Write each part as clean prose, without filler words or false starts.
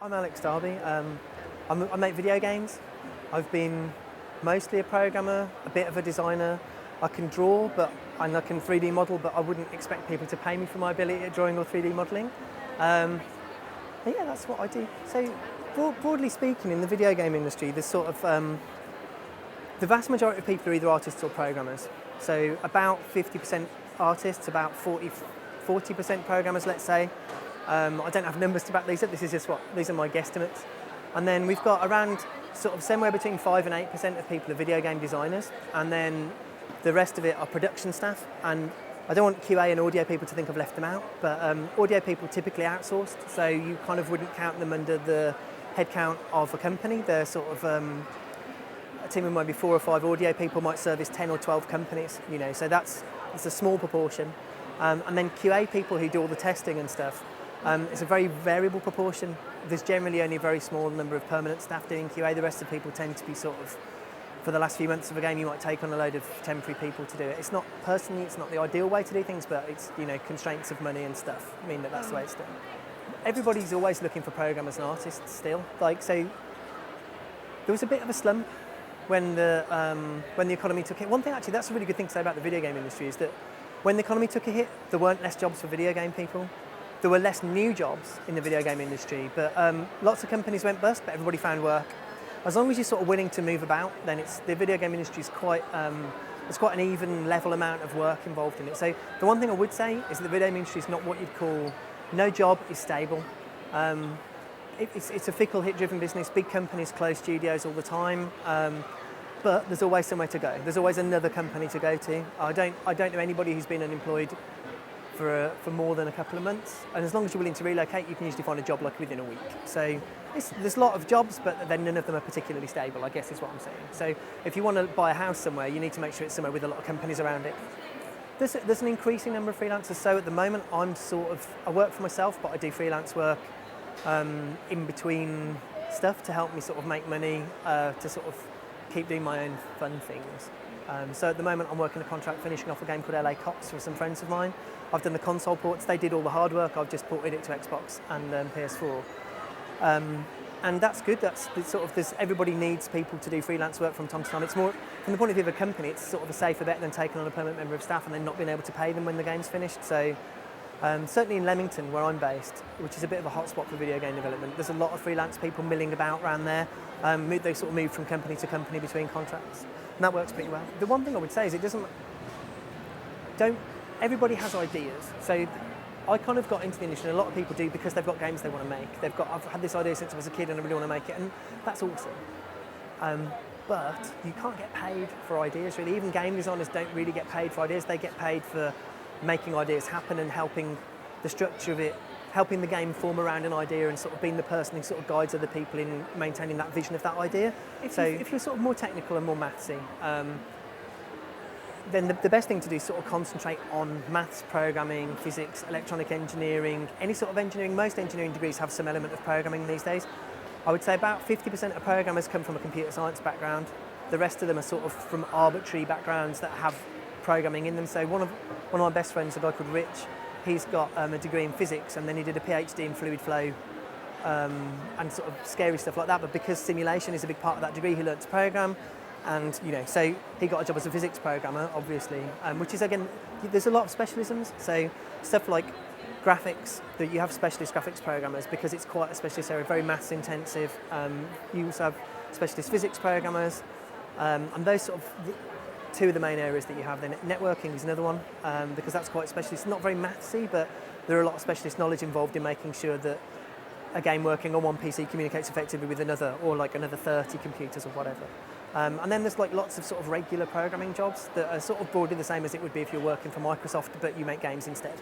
I'm Alex Darby. I make video games. I've been mostly a programmer, a bit of a designer. I can draw, and I can 3D model, but I wouldn't expect people to pay me for my ability at drawing or 3D modelling. Yeah, that's what I do. So, broadly speaking, in the video game industry, there's sort of the vast majority of people are either artists or programmers. So about 50% artists, about 40% programmers, let's say. I don't have numbers to back these up. These are my guesstimates. And then we've got around sort of somewhere between 5 and 8% of people are video game designers, and then the rest of it are production staff. And I don't want QA and audio people to think I've left them out, but audio people typically outsourced, so you kind of wouldn't count them under the headcount of a company. They're sort of a team of maybe 4 or 5 audio people might service 10 or 12 companies, so it's a small proportion. And then QA people who do all the testing and stuff, it's a very variable proportion. There's generally only a very small number of permanent staff doing QA. The rest of people tend to be sort of, for the last few months of a game, you might take on a load of temporary people to do it. It's not the ideal way to do things, but it's, constraints of money and stuff mean that that's the way it's done. Everybody's always looking for programmers and artists still. So there was a bit of a slump when the economy took a hit. One thing, actually, that's a really good thing to say about the video game industry, is that when the economy took a hit, there weren't less jobs for video game people. There were less new jobs in the video game industry, but lots of companies went bust, but everybody found work. As long as you're sort of willing to move about, then the video game industry is there's quite an even level amount of work involved in it. So the one thing I would say is that the video game industry is not what you'd call, no job is stable. It's a fickle, hit-driven business. Big companies close studios all the time, but there's always somewhere to go. There's always another company to go to. I don't know anybody who's been unemployed for more than a couple of months, and as long as you're willing to relocate, you can usually find a job like within a week. So there's a lot of jobs, but then none of them are particularly stable, I guess is what I'm saying. So if you want to buy a house somewhere, you need to make sure it's somewhere with a lot of companies around it. There's an increasing number of freelancers. So at the moment, I work for myself, but I do freelance work in between stuff to help me sort of make money, to sort of keep doing my own fun things. So at the moment I'm working a contract finishing off a game called LA Cops for some friends of mine. I've done the console ports, they did all the hard work, I've just ported it to Xbox and PS4. And that's good, everybody needs people to do freelance work from time to time. It's more, from the point of view of a company, it's sort of a safer bet than taking on a permanent member of staff and then not being able to pay them when the game's finished. So certainly in Leamington, where I'm based, which is a bit of a hotspot for video game development, there's a lot of freelance people milling about around there. They sort of move from company to company between contracts, and that works pretty well. The one thing I would say is everybody has ideas. So I kind of got into the industry, and a lot of people do because they've got games they want to make. I've had this idea since I was a kid and I really want to make it, and that's awesome. But you can't get paid for ideas, really. Even game designers don't really get paid for ideas. They get paid for making ideas happen and helping the structure of it, helping the game form around an idea and sort of being the person who sort of guides other people in maintaining that vision of that idea. If you're sort of more technical and more mathsy, then the best thing to do is sort of concentrate on maths, programming, physics, electronic engineering, any sort of engineering. Most engineering degrees have some element of programming these days. I would say about 50% of programmers come from a computer science background. The rest of them are sort of from arbitrary backgrounds that have programming in them. So one of my best friends, a guy called Rich, he's got a degree in physics, and then he did a PhD in fluid flow and sort of scary stuff like that. But because simulation is a big part of that degree, he learned to program. And so he got a job as a physics programmer, obviously, which is, again, there's a lot of specialisms. So stuff like graphics, that you have specialist graphics programmers because it's quite a specialist area, very maths intensive. You also have specialist physics programmers, and those sort of two of the main areas that you have. Then networking is another one, because that's quite specialist. Not very mathsy, but there are a lot of specialist knowledge involved in making sure that a game working on one PC communicates effectively with another, or like another 30 computers or whatever. And then there's like lots of sort of regular programming jobs that are sort of broadly the same as it would be if you're working for Microsoft, but you make games instead.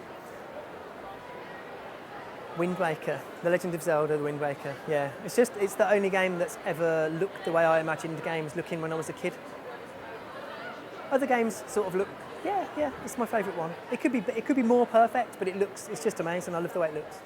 Wind Waker, The Legend of Zelda, The Wind Waker. Yeah, it's the only game that's ever looked the way I imagined games looking when I was a kid. Other games sort of look, yeah, it's my favourite one. It could be more perfect, but it's just amazing. I love the way it looks.